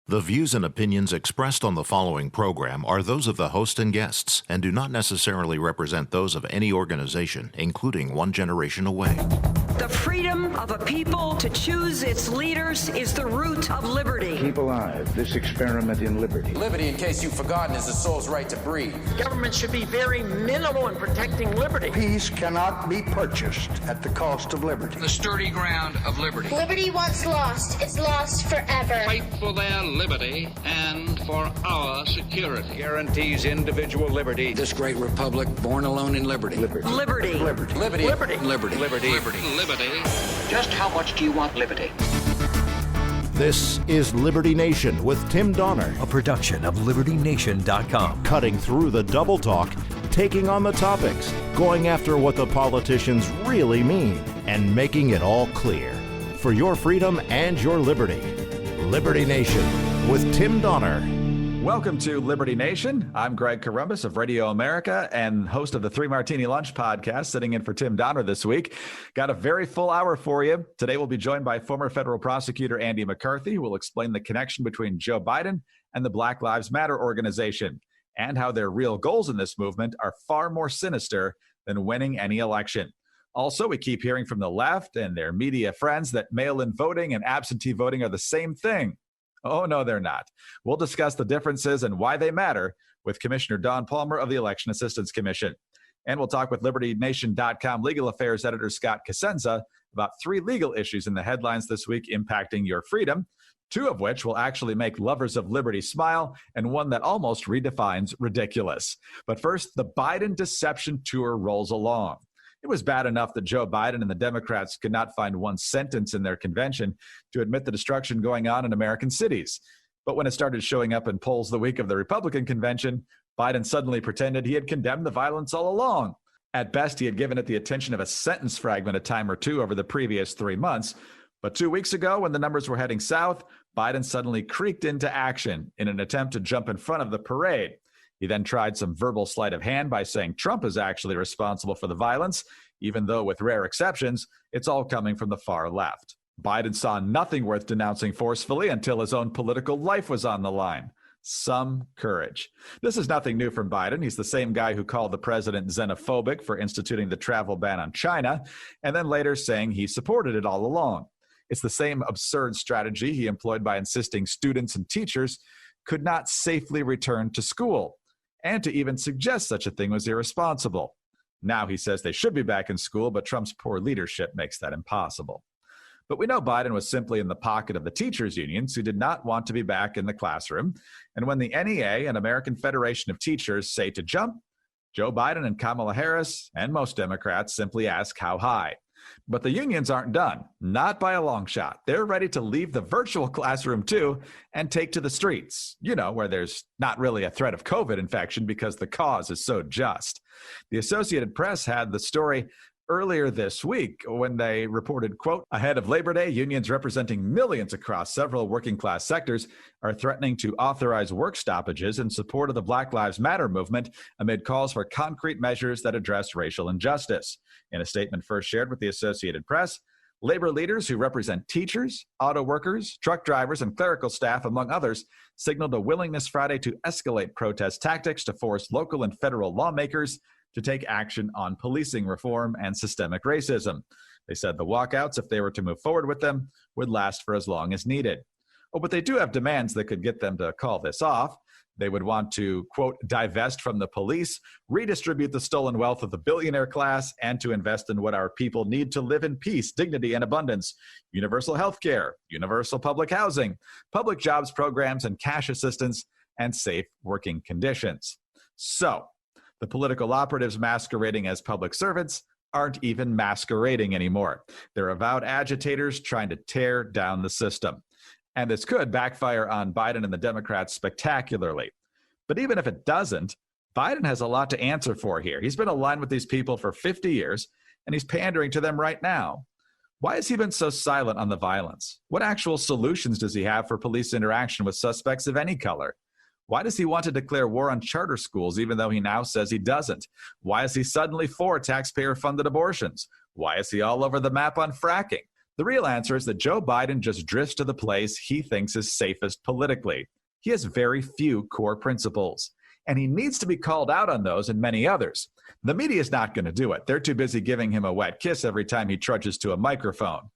The views and opinions expressed on the following program are those of the host and guests and do not necessarily represent those of any organization, including One Generation Away. The freedom of a people to choose its leaders is the root of liberty. Keep alive this experiment in liberty. Liberty, in case you've forgotten, is the soul's right to breathe. Government should be very minimal in protecting liberty. Peace cannot be purchased at the cost of liberty. The sturdy ground of liberty. Liberty once lost is lost forever. Fight for their liberty and for our security. Guarantees individual liberty. This great republic, born alone in liberty. Liberty. Liberty. Liberty. Liberty. Liberty. Liberty. Just how much do you want liberty? This is Liberty Nation with Tim Donner, a production of LibertyNation.com. cutting through the double talk, taking on the topics, going after what the politicians really mean, and making it all clear. For your freedom and your liberty. Liberty Nation with Tim Donner. Welcome to Liberty Nation. I'm Greg Corombos of Radio America and host of the Three Martini Lunch podcast, sitting in for Tim Donner this week. Got a very full hour for you. Today we'll be joined by former federal prosecutor Andrew McCarthy, who will explain the connection between Joe Biden and the Black Lives Matter organization and how their real goals in this movement are far more sinister than winning any election. Also, we keep hearing from the left and their media friends that mail-in voting and absentee voting are the same thing. Oh, no, they're not. We'll discuss the differences and why they matter with Commissioner Don Palmer of the Election Assistance Commission. And we'll talk with LibertyNation.com legal affairs editor Scott Cosenza about 3 legal issues in the headlines this week impacting your freedom, 2 of which will actually make lovers of liberty smile, and one that almost redefines ridiculous. But first, the Biden deception tour rolls along. It was bad enough that Joe Biden and the Democrats could not find one sentence in their convention to admit the destruction going on in American cities. But when it started showing up in polls the week of the Republican convention, Biden suddenly pretended he had condemned the violence all along. At best, he had given it the attention of a sentence fragment a time or two over the previous 3 months. But 2 weeks ago, when the numbers were heading south, Biden suddenly creaked into action in an attempt to jump in front of the parade. He then tried some verbal sleight of hand by saying Trump is actually responsible for the violence, even though with rare exceptions, it's all coming from the far left. Biden saw nothing worth denouncing forcefully until his own political life was on the line. Some courage. This is nothing new from Biden. He's the same guy who called the president xenophobic for instituting the travel ban on China, and then later saying he supported it all along. It's the same absurd strategy he employed by insisting students and teachers could not safely return to school. And to even suggest such a thing was irresponsible. Now he says they should be back in school, but Trump's poor leadership makes that impossible. But we know Biden was simply in the pocket of the teachers' unions who did not want to be back in the classroom. And when the NEA and American Federation of Teachers say to jump, Joe Biden and Kamala Harris and most Democrats simply ask how high. But the unions aren't done, not by a long shot. They're ready to leave the virtual classroom too and take to the streets, where there's not really a threat of COVID infection because the cause is so just. The Associated Press had the story earlier this week when they reported, quote, ahead of Labor Day, unions representing millions across several working class sectors are threatening to authorize work stoppages in support of the Black Lives Matter movement amid calls for concrete measures that address racial injustice. In a statement first shared with the Associated Press, labor leaders who represent teachers, auto workers, truck drivers, and clerical staff, among others, signaled a willingness Friday to escalate protest tactics to force local and federal lawmakers to take action on policing reform and systemic racism. They said the walkouts, if they were to move forward with them, would last for as long as needed. Oh, but they do have demands that could get them to call this off. They would want to, quote, divest from the police, redistribute the stolen wealth of the billionaire class, and to invest in what our people need to live in peace, dignity, and abundance: universal health care, universal public housing, public jobs programs, and cash assistance, and safe working conditions. So, the political operatives masquerading as public servants aren't even masquerading anymore. They're avowed agitators trying to tear down the system. And this could backfire on Biden and the Democrats spectacularly. But even if it doesn't, Biden has a lot to answer for here. He's been aligned with these people for 50 years, and he's pandering to them right now. Why has he been so silent on the violence? What actual solutions does he have for police interaction with suspects of any color? Why does he want to declare war on charter schools, even though he now says he doesn't? Why is he suddenly for taxpayer-funded abortions? Why is he all over the map on fracking? The real answer is that Joe Biden just drifts to the place he thinks is safest politically. He has very few core principles, and he needs to be called out on those and many others. The media is not going to do it. They're too busy giving him a wet kiss every time he trudges to a microphone.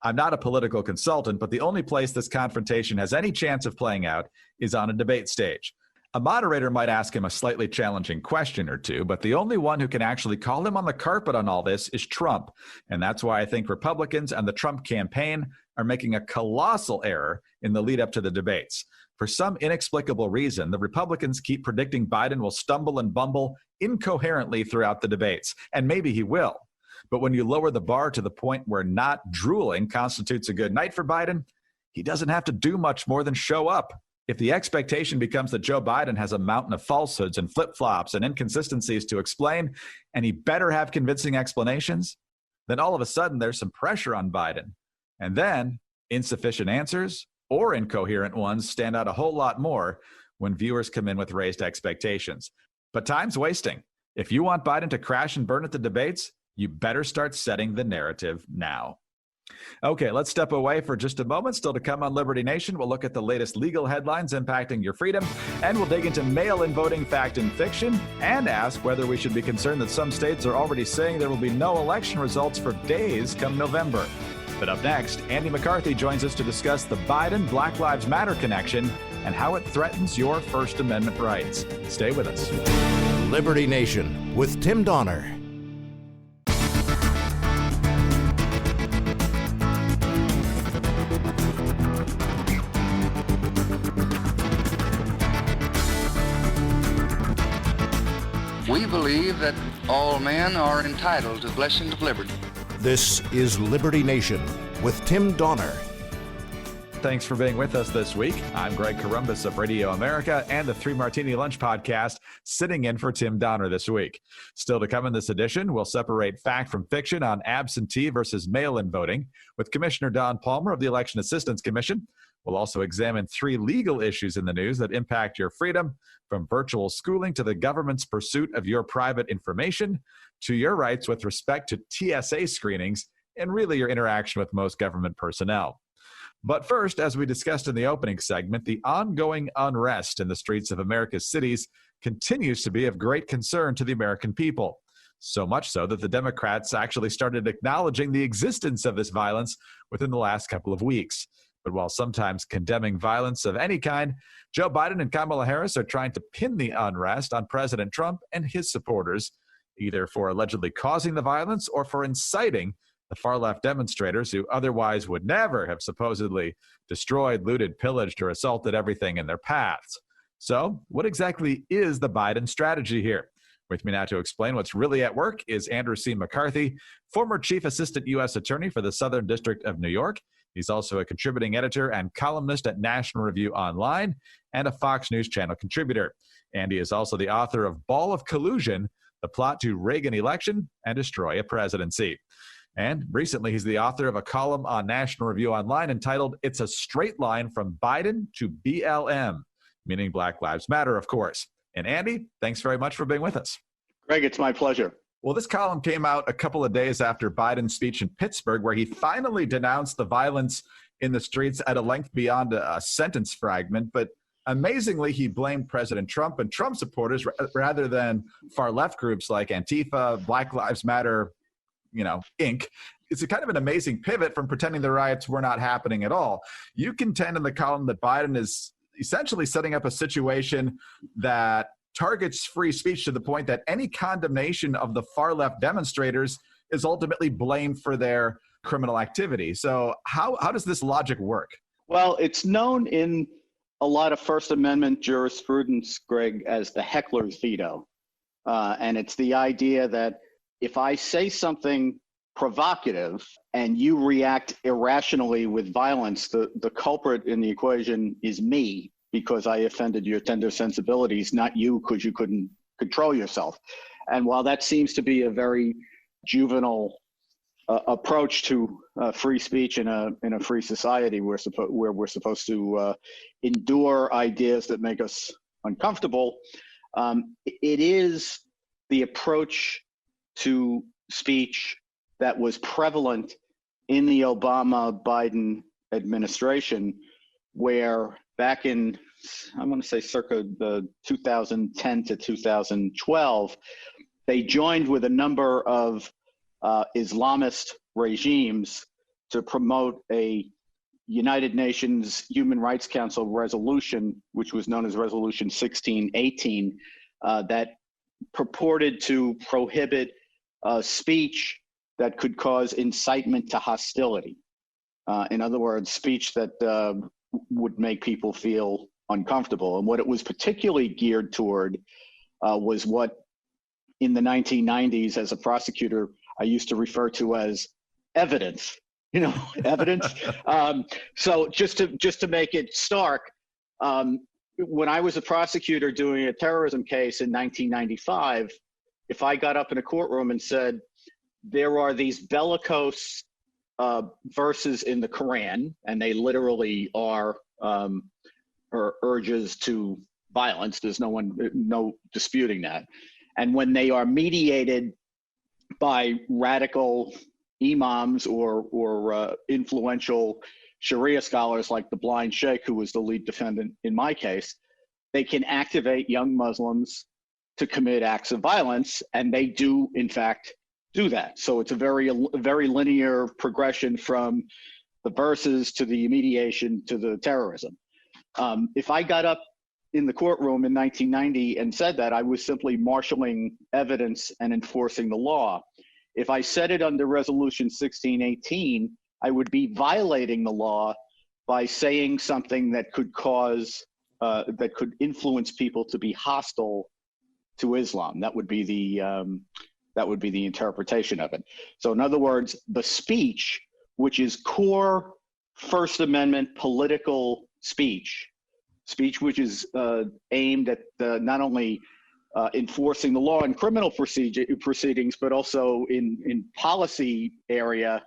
I'm not a political consultant, but the only place this confrontation has any chance of playing out is on a debate stage. A moderator might ask him a slightly challenging question or two, but the only one who can actually call him on the carpet on all this is Trump. And that's why I think Republicans and the Trump campaign are making a colossal error in the lead up to the debates. For some inexplicable reason, the Republicans keep predicting Biden will stumble and bumble incoherently throughout the debates, and maybe he will. But when you lower the bar to the point where not drooling constitutes a good night for Biden, he doesn't have to do much more than show up. If the expectation becomes that Joe Biden has a mountain of falsehoods and flip-flops and inconsistencies to explain, and he better have convincing explanations, then all of a sudden there's some pressure on Biden. And then insufficient answers or incoherent ones stand out a whole lot more when viewers come in with raised expectations. But time's wasting. If you want Biden to crash and burn at the debates, you better start setting the narrative now. Okay, let's step away for just a moment. Still to come on Liberty Nation, we'll look at the latest legal headlines impacting your freedom, and we'll dig into mail-in voting fact and fiction, and ask whether we should be concerned that some states are already saying there will be no election results for days come November. But up next, Andy McCarthy joins us to discuss the Biden Black Lives Matter connection and how it threatens your First Amendment rights. Stay with us. Liberty Nation with Tim Donner. We believe that all men are entitled to the blessings of liberty. This is Liberty Nation with Tim Donner. Thanks for being with us this week. I'm Greg Corombos of Radio America and the Three Martini Lunch podcast, sitting in for Tim Donner this week. Still to come in this edition, we'll separate fact from fiction on absentee versus mail-in voting with Commissioner Don Palmer of the Election Assistance Commission. We'll also examine 3 legal issues in the news that impact your freedom, from virtual schooling to the government's pursuit of your private information, to your rights with respect to TSA screenings, and really your interaction with most government personnel. But first, as we discussed in the opening segment, the ongoing unrest in the streets of America's cities continues to be of great concern to the American people. So much so that the Democrats actually started acknowledging the existence of this violence within the last couple of weeks. But while sometimes condemning violence of any kind, Joe Biden and Kamala Harris are trying to pin the unrest on President Trump and his supporters, either for allegedly causing the violence or for inciting the far-left demonstrators who otherwise would never have supposedly destroyed, looted, pillaged, or assaulted everything in their paths. So, what exactly is the Biden strategy here? With me now to explain what's really at work is Andrew C. McCarthy, former Chief Assistant U.S. Attorney for the Southern District of New York. He's also a contributing editor and columnist at National Review Online and a Fox News Channel contributor. Andy is also the author of Ball of Collusion, The Plot to Reagan Election and Destroy a Presidency. And recently, he's the author of a column on National Review Online entitled It's a Straight Line from Biden to BLM, meaning Black Lives Matter, of course. And Andy, thanks very much for being with us. Greg, it's my pleasure. Well, this column came out a couple of days after Biden's speech in Pittsburgh, where he finally denounced the violence in the streets at a length beyond a sentence fragment. But amazingly, he blamed President Trump and Trump supporters rather than far-left groups like Antifa, Black Lives Matter, Inc. It's a kind of an amazing pivot from pretending the riots were not happening at all. You contend in the column that Biden is essentially setting up a situation that targets free speech to the point that any condemnation of the far-left demonstrators is ultimately blamed for their criminal activity. So how does this logic work? Well, it's known in a lot of First Amendment jurisprudence, Greg, as the heckler's veto. And it's the idea that if I say something provocative and you react irrationally with violence, the culprit in the equation is me, because I offended your tender sensibilities, not you because you couldn't control yourself. And while that seems to be a very juvenile approach to free speech in a free society where we're supposed to endure ideas that make us uncomfortable, it is the approach to speech that was prevalent in the Obama-Biden administration, where back in, I want to say circa the 2010 to 2012, they joined with a number of Islamist regimes to promote a United Nations Human Rights Council resolution, which was known as Resolution 1618, that purported to prohibit speech that could cause incitement to hostility. In other words, speech that would make people feel uncomfortable. And what it was particularly geared toward was what in the 1990s, as a prosecutor, I used to refer to as evidence. Evidence. So just to make it stark, when I was a prosecutor doing a terrorism case in 1995, if I got up in a courtroom and said, there are these bellicose verses in the Quran, and they literally are urges to violence. There's no disputing that. And when they are mediated by radical imams or influential Sharia scholars like the blind sheikh, who was the lead defendant in my case, they can activate young Muslims to commit acts of violence, and they do, in fact, do that. So it's a very linear progression from the verses to the mediation to the terrorism. If I got up in the courtroom in 1990 and said that, I was simply marshaling evidence and enforcing the law. If I said it under Resolution 1618, I would be violating the law by saying something that could cause, that could influence people to be hostile to Islam. That would be the interpretation of it. So in other words, the speech, which is core First Amendment political speech which is aimed at not only enforcing the law in criminal proceedings, but also in policy area,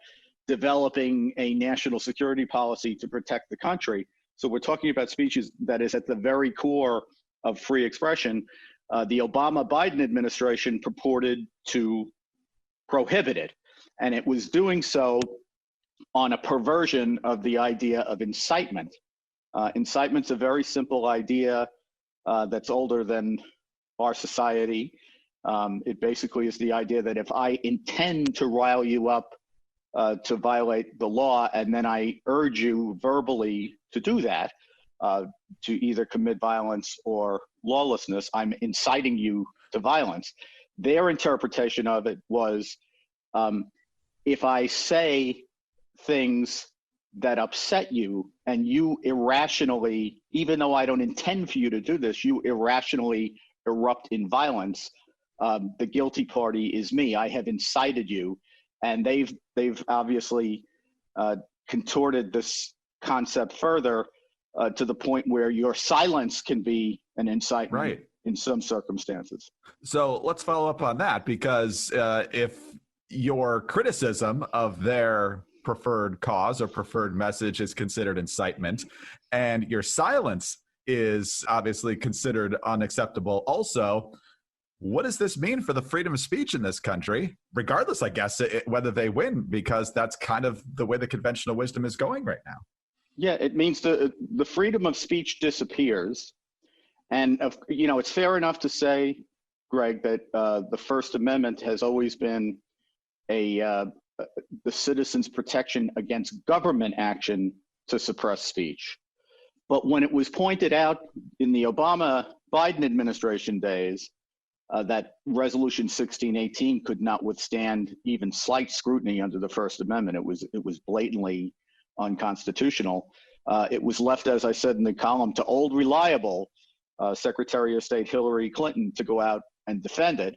developing a national security policy to protect the country. So we're talking about speeches that is at the very core of free expression. The Obama-Biden administration purported to prohibit it, and it was doing so on a perversion of the idea of incitement. Incitement's a very simple idea that's older than our society. It basically is the idea that if I intend to rile you up to violate the law, and then I urge you verbally to do that, to either commit violence or lawlessness, I'm inciting you to violence. Their interpretation of it was, if I say things that upset you and you irrationally, even though I don't intend for you to do this, you irrationally erupt in violence, the guilty party is me. I have incited you. And they've obviously contorted this concept further to the point where your silence can be an incitement, right, in some circumstances. So let's follow up on that, because if your criticism of their preferred cause or preferred message is considered incitement, and your silence is obviously considered unacceptable also, what does this mean for the freedom of speech in this country, regardless, I guess, whether they win, because that's kind of the way the conventional wisdom is going right now? Yeah, it means the freedom of speech disappears. And, it's fair enough to say, Greg, that the First Amendment has always been the citizens' protection against government action to suppress speech. But when it was pointed out in the Obama-Biden administration days that Resolution 1618 could not withstand even slight scrutiny under the First Amendment, it was blatantly unconstitutional. It was left, as I said in the column, to old reliable Secretary of State Hillary Clinton to go out and defend it.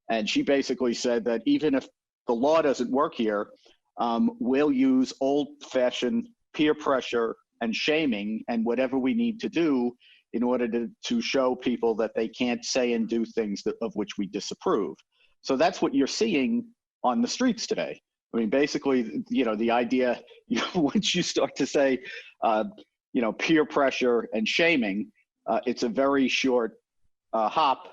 And she basically said that even if the law doesn't work here, we'll use old-fashioned peer pressure and shaming and whatever we need to do in order to show people that they can't say and do things of which we disapprove. So that's what you're seeing on the streets today. I mean, basically, the idea, once you start to say, peer pressure and shaming, it's a very short hop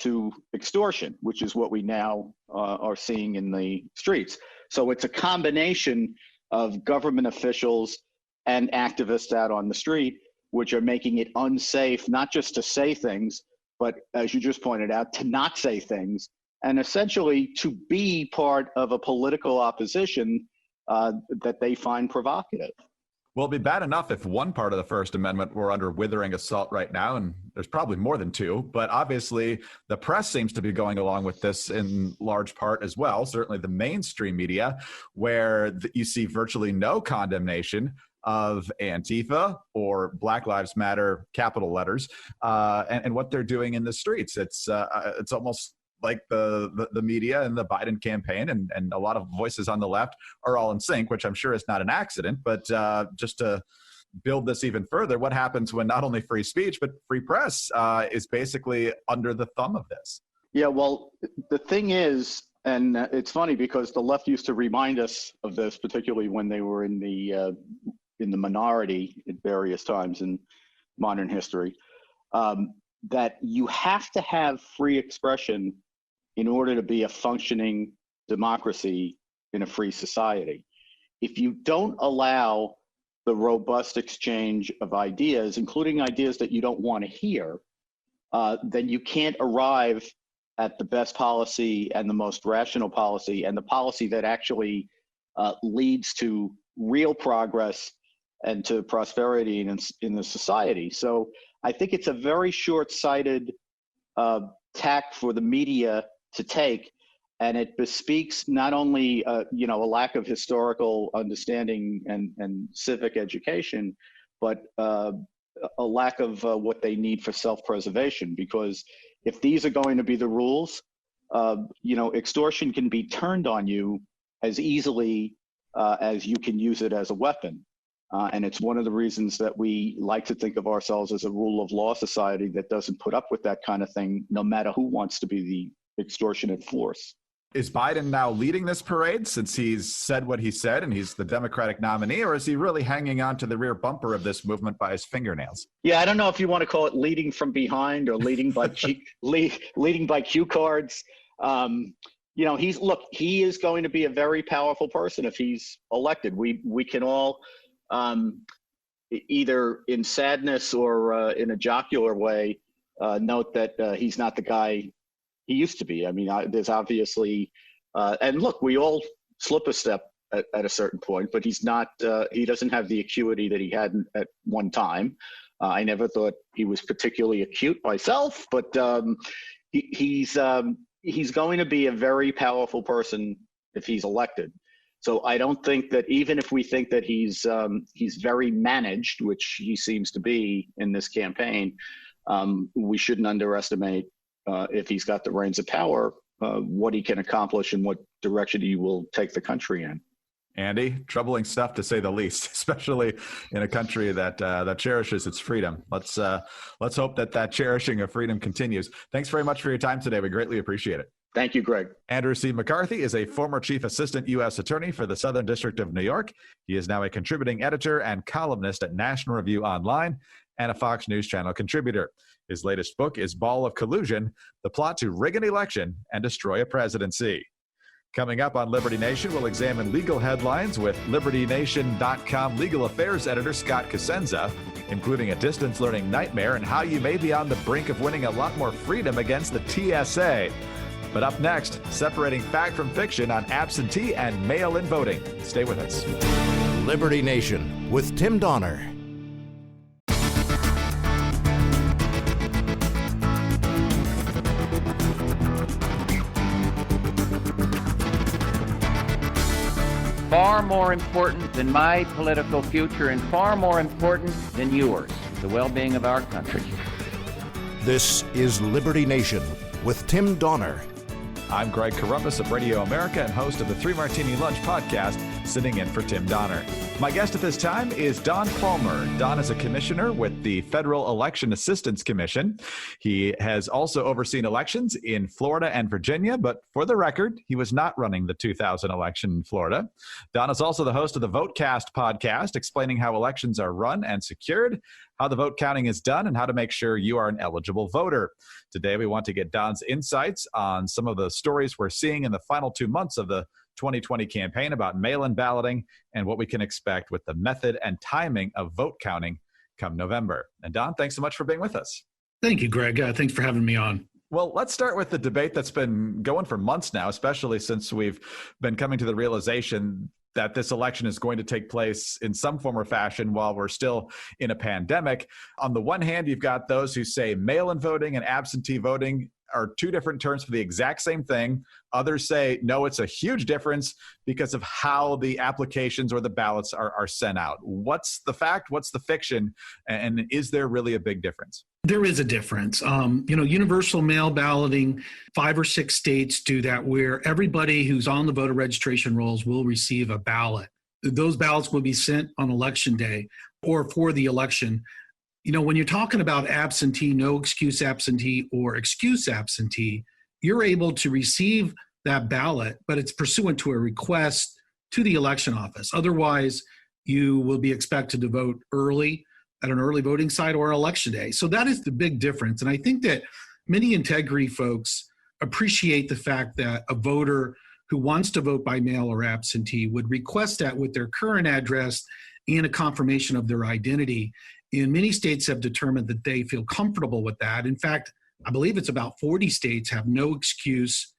to extortion, which is what we now are seeing in the streets. So it's a combination of government officials and activists out on the street, which are making it unsafe, not just to say things, but as you just pointed out, to not say things, and essentially to be part of a political opposition that they find provocative. Well, it'd be bad enough if one part of the First Amendment were under withering assault right now, and there's probably more than two, but obviously the press seems to be going along with this in large part as well, certainly the mainstream media, where you see virtually no condemnation of Antifa or Black Lives Matter capital letters and what they're doing in the streets. It's almost like the media and the Biden campaign and a lot of voices on the left are all in sync, which I'm sure is not an accident. But just to build this even further, what happens when not only free speech, but free press is basically under the thumb of this? Yeah, well, the thing is, and it's funny because the left used to remind us of this, particularly when they were in the minority at various times in modern history, that you have to have free expression in order to be a functioning democracy in a free society. If you don't allow the robust exchange of ideas, including ideas that you don't want to hear, then you can't arrive at the best policy and the most rational policy and the policy that actually leads to real progress and to prosperity in the society. So I think it's a very short-sighted tack for the media to take, and it bespeaks not only a lack of historical understanding and civic education, but a lack of what they need for self-preservation. Because if these are going to be the rules, extortion can be turned on you as easily as you can use it as a weapon. And it's one of the reasons that we like to think of ourselves as a rule of law society that doesn't put up with that kind of thing, no matter who wants to be the extortionate force. Is Biden now leading this parade since he's said what he said and he's the Democratic nominee, or is he really hanging on to the rear bumper of this movement by his fingernails? Yeah, I don't know if you want to call it leading from behind or leading by leading by cue cards. He is going to be a very powerful person if he's elected. We can all either in sadness or in a jocular way note that he's not the guy he used to be. I mean, there's obviously, and look, we all slip a step at a certain point, but he's not, he doesn't have the acuity that he had at one time. I never thought he was particularly acute myself, but he's going to be a very powerful person if he's elected. So I don't think that, even if we think that he's very managed, which he seems to be in this campaign, we shouldn't underestimate if he's got the reins of power, what he can accomplish and what direction he will take the country in. Andy, troubling stuff to say the least, especially in a country that cherishes its freedom. Let's hope that cherishing of freedom continues. Thanks very much for your time today. We greatly appreciate it. Thank you, Greg. Andrew C. McCarthy is a former Chief Assistant U.S. Attorney for the Southern District of New York. He is now a contributing editor and columnist at National Review Online and a Fox News Channel contributor. His latest book is Ball of Collusion, The Plot to Rig an Election and Destroy a Presidency. Coming up on Liberty Nation, we'll examine legal headlines with LibertyNation.com legal affairs editor Scott Cosenza, including a distance learning nightmare and how you may be on the brink of winning a lot more freedom against the TSA. But up next, separating fact from fiction on absentee and mail-in voting. Stay with us. Liberty Nation with Tim Donner. Far more important than my political future and far more important than yours, the well-being of our country. This is Liberty Nation with Tim Donner. I'm Greg Corombos of Radio America and host of the Three Martini Lunch podcast, sitting in for Tim Donner. My guest at this time is Don Palmer. Don is a commissioner with the Federal Election Assistance Commission. He has also overseen elections in Florida and Virginia, but for the record, he was not running the 2000 election in Florida. Don is also the host of the VoteCast podcast, explaining how elections are run and secured, how the vote counting is done, and how to make sure you are an eligible voter. Today, we want to get Don's insights on some of the stories we're seeing in the final 2 months of the 2020 campaign about mail-in balloting and what we can expect with the method and timing of vote counting come November. And Don, thanks so much for being with us. Thank you, Greg. Thanks for having me on. Well, let's start with the debate that's been going for months now, especially since we've been coming to the realization that this election is going to take place in some form or fashion while we're still in a pandemic. On the one hand, you've got those who say mail-in voting and absentee voting are two different terms for the exact same thing. Others say, no, it's a huge difference because of how the applications or the ballots are sent out. What's the fact? What's the fiction? And is there really a big difference? There is a difference. Universal mail balloting, 5 or 6 states do that, where everybody who's on the voter registration rolls will receive a ballot. Those ballots will be sent on election day or for the election. When you're talking about absentee, no excuse absentee, or excuse absentee, you're able to receive that ballot, but it's pursuant to a request to the election office. Otherwise, you will be expected to vote early at an early voting site or election day. So that is the big difference. And I think that many integrity folks appreciate the fact that a voter who wants to vote by mail or absentee would request that with their current address and a confirmation of their identity. And many states have determined that they feel comfortable with that. In fact, I believe it's about 40 states have no excuse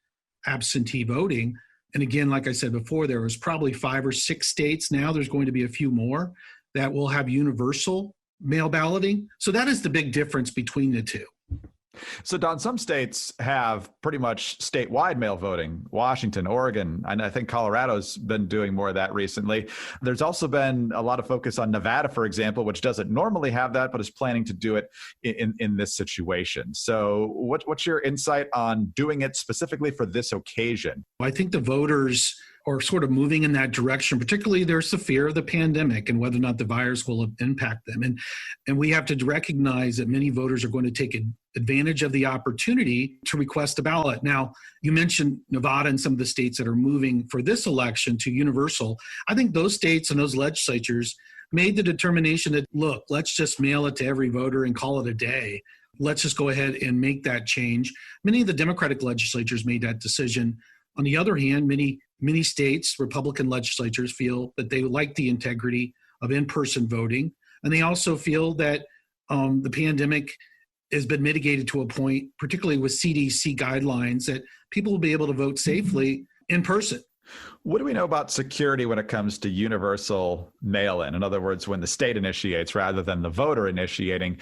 absentee voting. And again, like I said before, there was probably 5 or 6 states. Now there's going to be a few more that will have universal mail balloting. So that is the big difference between the two. So, Don, some states have pretty much statewide mail voting. Washington, Oregon, and I think Colorado's been doing more of that recently. There's also been a lot of focus on Nevada, for example, which doesn't normally have that, but is planning to do it in this situation. So what's your insight on doing it specifically for this occasion? I think the voters are sort of moving in that direction. Particularly, there's the fear of the pandemic and whether or not the virus will impact them. And we have to recognize that many voters are going to take advantage of the opportunity to request a ballot. Now, you mentioned Nevada and some of the states that are moving for this election to universal. I think those states and those legislatures made the determination that, look, let's just mail it to every voter and call it a day. Let's just go ahead and make that change. Many of the Democratic legislatures made that decision. On the other hand, many states, Republican legislatures, feel that they like the integrity of in-person voting. And they also feel that the pandemic has been mitigated to a point, particularly with CDC guidelines, that people will be able to vote safely in person. What do we know about security when it comes to universal mail-in? In other words, when the state initiates rather than the voter initiating,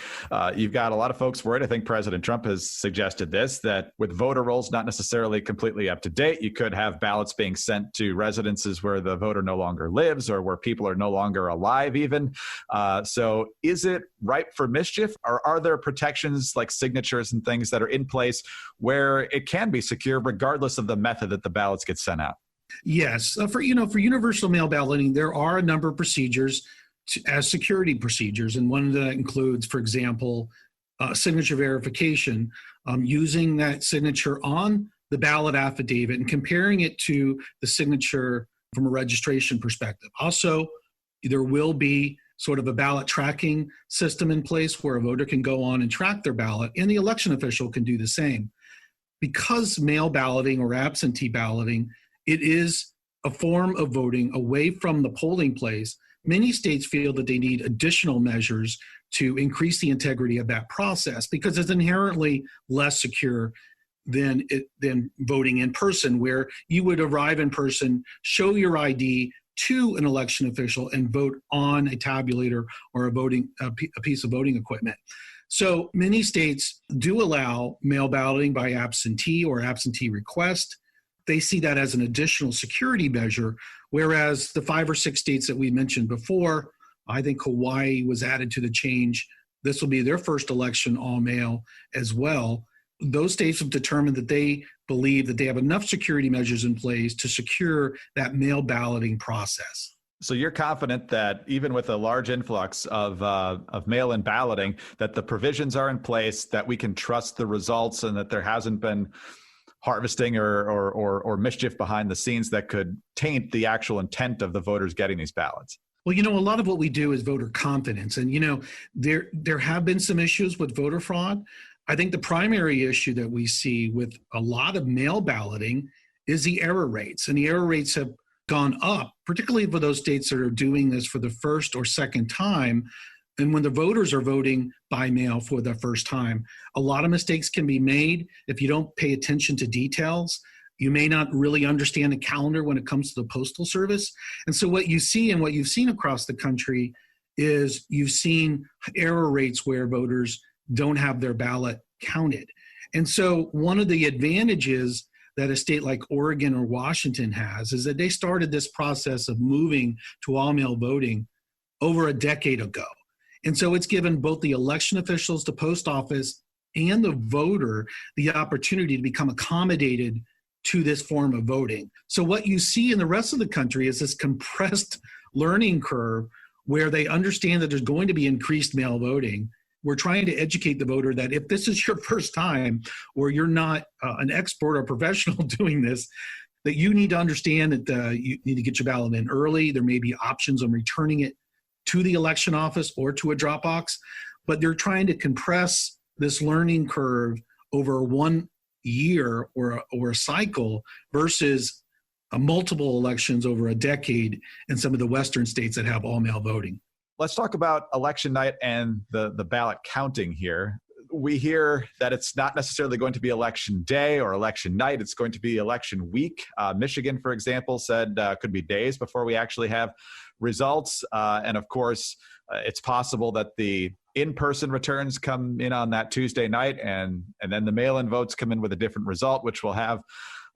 you've got a lot of folks worried. I think President Trump has suggested this, that with voter rolls not necessarily completely up to date, you could have ballots being sent to residences where the voter no longer lives or where people are no longer alive even. So is it ripe for mischief, or are there protections like signatures and things that are in place where it can be secure regardless of the method that the ballots get sent out? Yes. For universal mail balloting, there are a number of procedures as security procedures. And one that includes, for example, signature verification, using that signature on the ballot affidavit and comparing it to the signature from a registration perspective. Also, there will be sort of a ballot tracking system in place where a voter can go on and track their ballot, and the election official can do the same. Because mail balloting or absentee balloting, it is a form of voting away from the polling place. Many states feel that they need additional measures to increase the integrity of that process because it's inherently less secure than voting in person, where you would arrive in person, show your ID to an election official, and vote on a tabulator or a piece of voting equipment. So many states do allow mail balloting by absentee or absentee request. They see that as an additional security measure, whereas the 5 or 6 states that we mentioned before, I think Hawaii was added to the change. This will be their first election all mail as well. Those states have determined that they believe that they have enough security measures in place to secure that mail balloting process. So you're confident that even with a large influx of mail-in balloting, that the provisions are in place, that we can trust the results, and that there hasn't been harvesting or mischief behind the scenes that could taint the actual intent of the voters getting these ballots? Well, a lot of what we do is voter confidence. And, there have been some issues with voter fraud. I think the primary issue that we see with a lot of mail balloting is the error rates. And the error rates have gone up, particularly for those states that are doing this for the first or second time. And when the voters are voting by mail for the first time, a lot of mistakes can be made if you don't pay attention to details. You may not really understand the calendar when it comes to the Postal Service. And so what you see and what you've seen across the country is you've seen error rates where voters don't have their ballot counted. And so one of the advantages that a state like Oregon or Washington has is that they started this process of moving to all mail voting over a decade ago. And so it's given both the election officials, the post office, and the voter the opportunity to become accommodated to this form of voting. So what you see in the rest of the country is this compressed learning curve where they understand that there's going to be increased mail voting. We're trying to educate the voter that if this is your first time or you're not an expert or professional doing this, that you need to understand that you need to get your ballot in early. There may be options on returning it to the election office or to a drop box, but they're trying to compress this learning curve over 1 year or a cycle versus multiple elections over a decade in some of the Western states that have all mail voting. Let's talk about election night and the ballot counting here. We hear that it's not necessarily going to be election day or election night. It's going to be election week. Michigan, for example, said could be days before we actually have results. And of course, it's possible that the in-person returns come in on that Tuesday night, and then the mail-in votes come in with a different result, which will have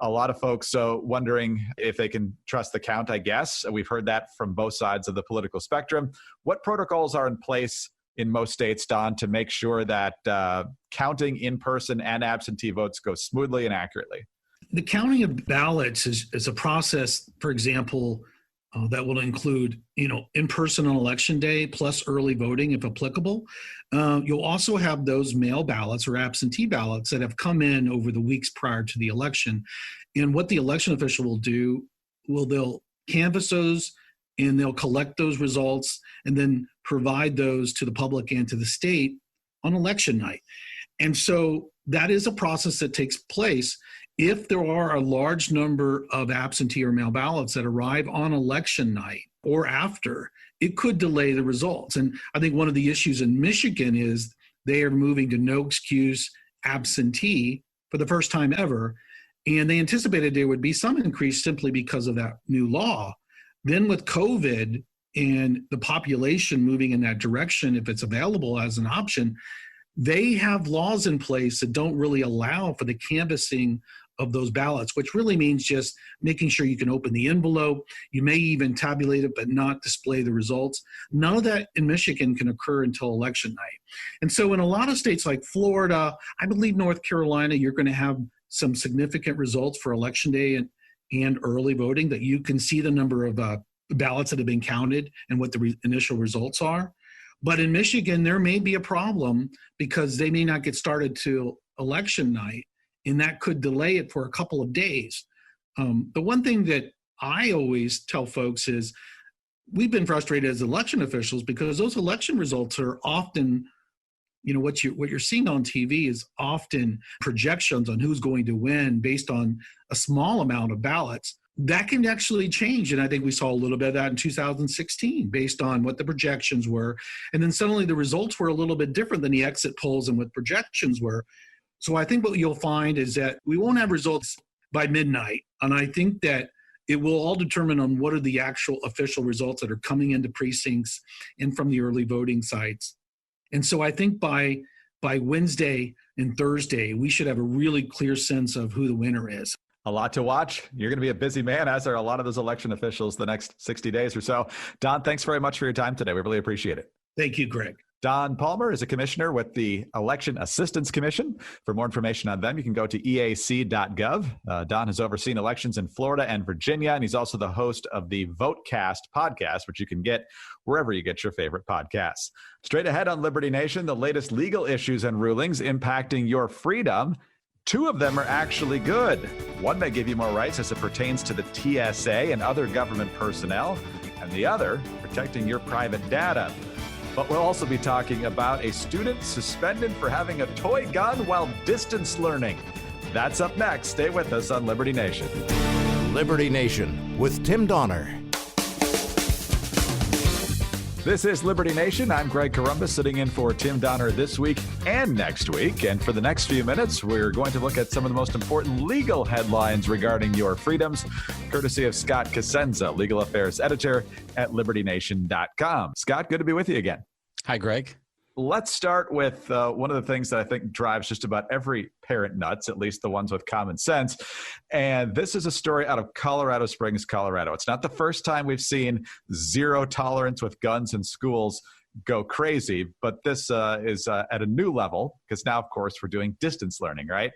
a lot of folks wondering if they can trust the count, I guess. We've heard that from both sides of the political spectrum. What protocols are in place in most states, Don, to make sure that counting in-person and absentee votes go smoothly and accurately? The counting of ballots is a process, for example, that will include, in-person on election day plus early voting if applicable. You'll also have those mail ballots or absentee ballots that have come in over the weeks prior to the election. And what the election official will do, they'll canvass those and they'll collect those results and then provide those to the public and to the state on election night. And so that is a process that takes place. If there are a large number of absentee or mail ballots that arrive on election night or after, it could delay the results. And I think one of the issues in Michigan is they are moving to no excuse absentee for the first time ever. And they anticipated there would be some increase simply because of that new law. Then with COVID and the population moving in that direction, if it's available as an option, they have laws in place that don't really allow for the canvassing of those ballots, which really means just making sure you can open the envelope. You may even tabulate it, but not display the results. None of that in Michigan can occur until election night. And so in a lot of states like Florida, I believe North Carolina, you're going to have some significant results for election day and early voting that you can see the number of ballots that have been counted and what the initial results are. But in Michigan, there may be a problem because they may not get started till election night, and that could delay it for a couple of days. The one thing that I always tell folks is we've been frustrated as election officials because those election results are often, what you're seeing on TV is often projections on who's going to win based on a small amount of ballots. That can actually change. And I think we saw a little bit of that in 2016 based on what the projections were. And then suddenly the results were a little bit different than the exit polls and what projections were. So I think what you'll find is that we won't have results by midnight. And I think that it will all determine on what are the actual official results that are coming into precincts and from the early voting sites. And so I think by Wednesday and Thursday, we should have a really clear sense of who the winner is. A lot to watch. You're going to be a busy man, as are a lot of those election officials the next 60 days or so. Don, thanks very much for your time today. We really appreciate it. Thank you, Greg. Don Palmer is a commissioner with the Election Assistance Commission. For more information on them, you can go to eac.gov. Don has overseen elections in Florida and Virginia, and he's also the host of the VoteCast podcast, which you can get wherever you get your favorite podcasts. Straight ahead on Liberty Nation, the latest legal issues and rulings impacting your freedom. 2 of them are actually good. One may give you more rights as it pertains to the TSA and other government personnel, and the other protecting your private data. But we'll also be talking about a student suspended for having a toy gun while distance learning. That's up next. Stay with us on Liberty Nation. Liberty Nation with Tim Donner. This is Liberty Nation. I'm Greg Corombos, sitting in for Tim Donner this week and next week. And for the next few minutes, we're going to look at some of the most important legal headlines regarding your freedoms, courtesy of Scott Cosenza, legal affairs editor at libertynation.com. Scott, good to be with you again. Hi, Greg. Let's start with one of the things that I think drives just about every parent nuts, at least the ones with common sense. And this is a story out of Colorado Springs, Colorado. It's not the first time we've seen zero tolerance with guns in schools go crazy, but this is at a new level because now, of course, we're doing distance learning, right?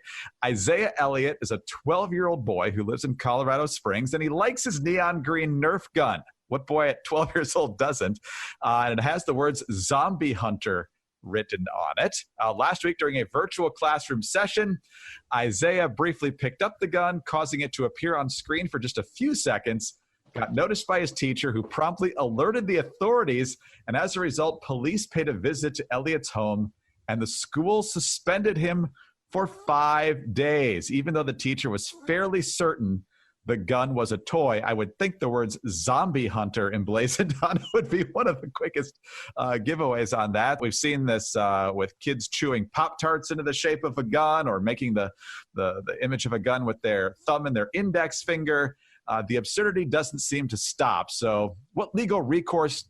Isaiah Elliott is a 12-year-old boy who lives in Colorado Springs, and he likes his neon green Nerf gun. What boy at 12 years old doesn't? And it has the words zombie hunter written on it. Last week during a virtual classroom session, Isaiah briefly picked up the gun, causing it to appear on screen for just a few seconds, got noticed by his teacher, who promptly alerted the authorities, and as a result, police paid a visit to Elliott's home, and the school suspended him for 5 days, even though the teacher was fairly certain the gun was a toy. I would think the words zombie hunter emblazoned on it would be one of the quickest giveaways on that. We've seen this with kids chewing Pop-Tarts into the shape of a gun or making the image of a gun with their thumb and their index finger. The absurdity doesn't seem to stop. So what legal recourse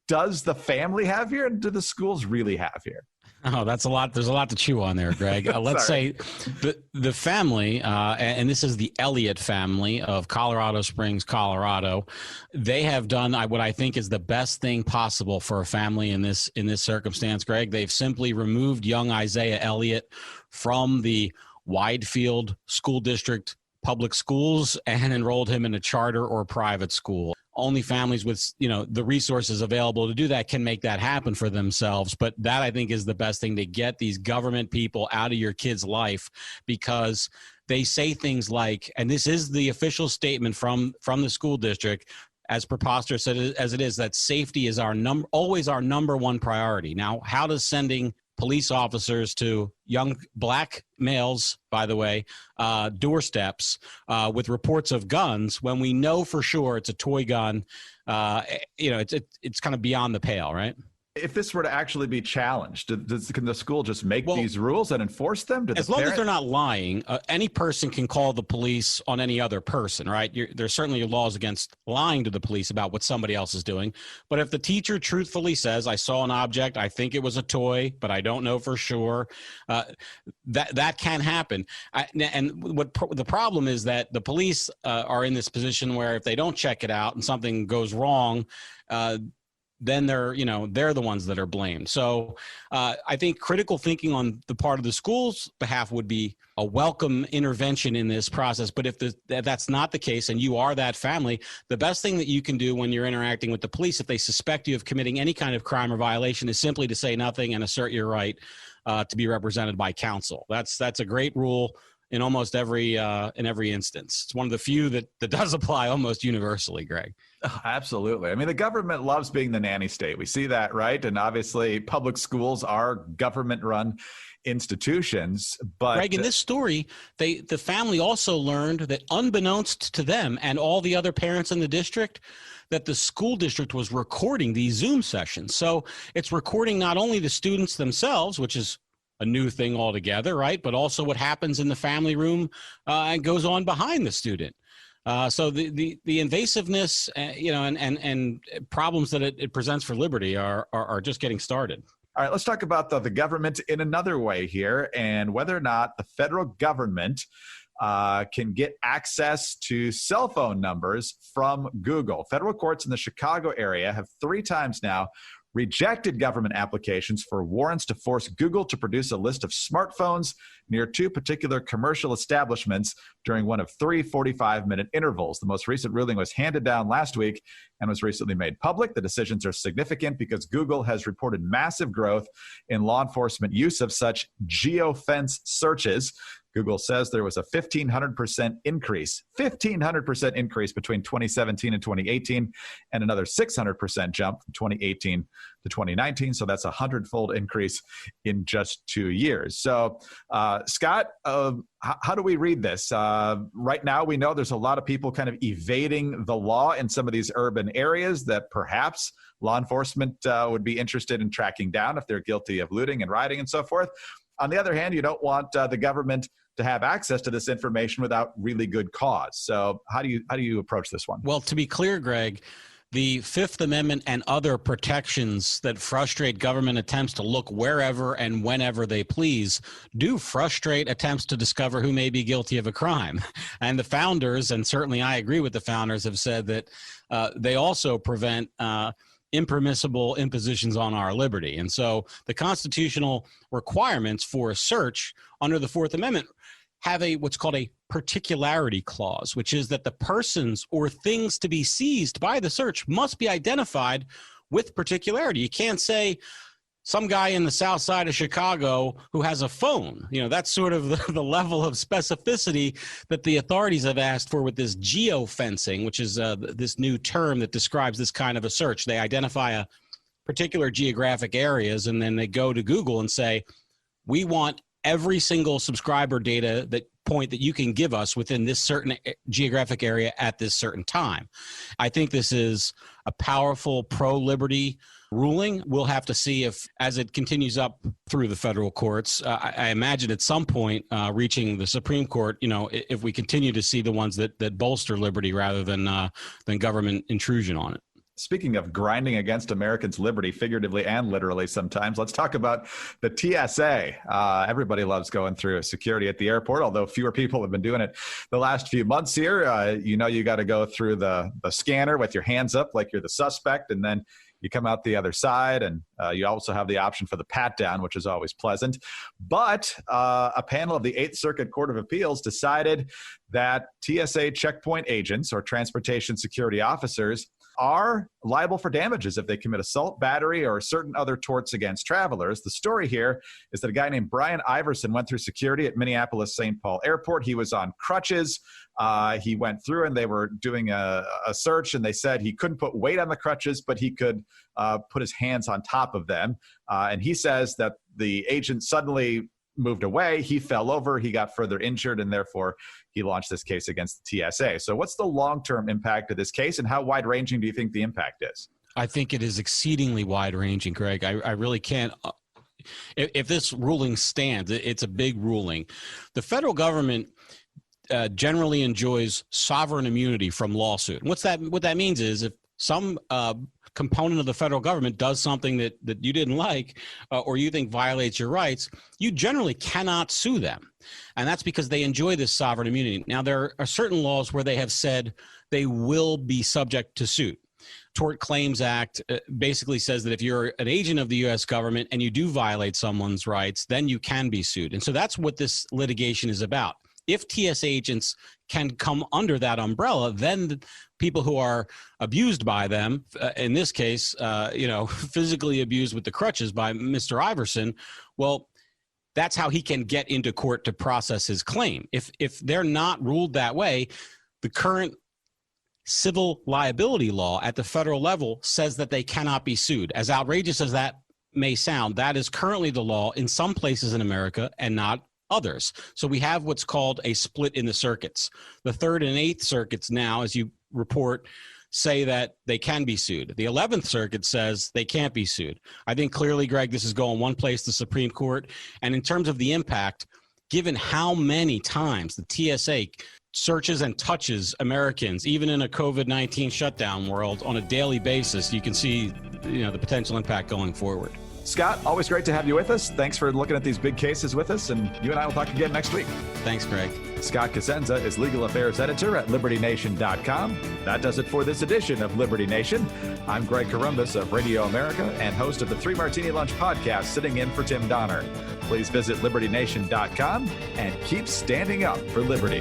does the family have here, and do the schools really have here? Oh, that's a lot. There's a lot to chew on there, Greg. Let's say the family, and this is the Elliott family of Colorado Springs, Colorado. They have done what I think is the best thing possible for a family in this circumstance, Greg. They've simply removed young Isaiah Elliott from the Widefield School District public schools and enrolled him in a charter or private school. Only families with, the resources available to do that can make that happen for themselves. But that, I think, is the best thing, to get these government people out of your kid's life, because they say things like, and this is the official statement from the school district, as preposterous as it is, that safety is always our number one priority. Now, how does sending police officers to young black males, by the way, doorsteps with reports of guns, when we know for sure it's a toy gun, it's kind of beyond the pale, right? If this were to actually be challenged, can the school just make these rules and enforce them? As long as they're not lying, any person can call the police on any other person, right? There's certainly laws against lying to the police about what somebody else is doing. But if the teacher truthfully says, I saw an object, I think it was a toy, but I don't know for sure, that can happen. The problem is that the police are in this position where if they don't check it out and something goes wrong, then they're the ones that are blamed. So I think critical thinking on the part of the school's behalf would be a welcome intervention in this process. But if that's not the case, and you are that family, the best thing that you can do when you're interacting with the police, if they suspect you of committing any kind of crime or violation, is simply to say nothing and assert your right to be represented by counsel. That's a great rule in almost every instance. It's one of the few that does apply almost universally, Greg. Oh, absolutely. I mean, the government loves being the nanny state. We see that, right? And obviously public schools are government-run institutions. But Greg, in this story, the family also learned that, unbeknownst to them and all the other parents in the district, that the school district was recording these Zoom sessions. So it's recording not only the students themselves, which is a new thing altogether, right? But also what happens in the family room and goes on behind the student. So the invasiveness, and problems that it presents for liberty are just getting started. All right, let's talk about the government in another way here, and whether or not the federal government can get access to cell phone numbers from Google. Federal courts in the Chicago area have 3 times now rejected government applications for warrants to force Google to produce a list of smartphones near 2 particular commercial establishments during one of 3 45-minute intervals. The most recent ruling was handed down last week and was recently made public. The decisions are significant because Google has reported massive growth in law enforcement use of such geofence searches. Google says there was a 1,500% increase between 2017 and 2018, and another 600% jump from 2018 to 2019. So that's a 100-fold increase in just 2 years. So, Scott, how do we read this? Right now, we know there's a lot of people kind of evading the law in some of these urban areas that perhaps law enforcement would be interested in tracking down if they're guilty of looting and rioting and so forth. On the other hand, you don't want the government to have access to this information without really good cause. So how do you approach this one? Well, to be clear, Greg, the Fifth Amendment and other protections that frustrate government attempts to look wherever and whenever they please do frustrate attempts to discover who may be guilty of a crime. And the founders, and certainly I agree with the founders, have said that they also prevent impermissible impositions on our liberty. And so the constitutional requirements for a search under the Fourth Amendment have what's called a particularity clause, which is that the persons or things to be seized by the search must be identified with particularity. You can't say some guy in the south side of Chicago who has a phone. That's sort of the level of specificity that the authorities have asked for with this geofencing, which is this new term that describes this kind of a search. They identify a particular geographic areas, and then they go to Google and say, we want every single subscriber data point that you can give us within this certain geographic area at this certain time. I think this is a powerful pro-liberty ruling. We'll have to see if, as it continues up through the federal courts, I imagine at some point reaching the Supreme Court, if we continue to see the ones that bolster liberty rather than government intrusion on it. Speaking of grinding against Americans' liberty, figuratively and literally sometimes, let's talk about the TSA. Everybody loves going through security at the airport, although fewer people have been doing it the last few months here. You got to go through the scanner with your hands up like you're the suspect, and then you come out the other side, and you also have the option for the pat down, which is always pleasant. But a panel of the 8th Circuit Court of Appeals decided that TSA checkpoint agents or transportation security officers are liable for damages if they commit assault, battery, or certain other torts against travelers. The story here is that a guy named Brian Iverson went through security at Minneapolis-St. Paul Airport. He was on crutches. He went through and they were doing a search, and they said he couldn't put weight on the crutches, but he could put his hands on top of them. And he says that the agent suddenly moved away. He fell over. He got further injured, and therefore he launched this case against the TSA. So what's the long-term impact of this case, and how wide-ranging do you think the impact is? I think it is exceedingly wide-ranging, Greg. I really can't. If this ruling stands, it's a big ruling. The federal government generally enjoys sovereign immunity from lawsuit. What that means is if some component of the federal government does something that you didn't like or you think violates your rights, you generally cannot sue them. And that's because they enjoy this sovereign immunity. Now, there are certain laws where they have said they will be subject to suit. Tort Claims Act basically says that if you're an agent of the U.S. government and you do violate someone's rights, then you can be sued. And so that's what this litigation is about. If TSA agents can come under that umbrella, then people who are abused by them, in this case, physically abused with the crutches by Mr. Iverson, well, that's how he can get into court to process his claim. If they're not ruled that way, the current civil liability law at the federal level says that they cannot be sued. As outrageous as that may sound, that is currently the law in some places in America and not others. So we have what's called a split in the circuits. The 3rd and 8th circuits now, as you report, say that they can be sued. The 11th Circuit says they can't be sued. I think clearly, Greg, this is going one place, the Supreme Court. And in terms of the impact, given how many times the TSA searches and touches Americans, even in a COVID-19 shutdown world, on a daily basis, you can see the potential impact going forward. Scott, always great to have you with us. Thanks for looking at these big cases with us, and you and I will talk again next week. Thanks, Greg. Scott Cosenza is legal affairs editor at LibertyNation.com. That does it for this edition of Liberty Nation. I'm Greg Corombos of Radio America and host of the Three Martini Lunch podcast, sitting in for Tim Donner. Please visit LibertyNation.com and keep standing up for liberty.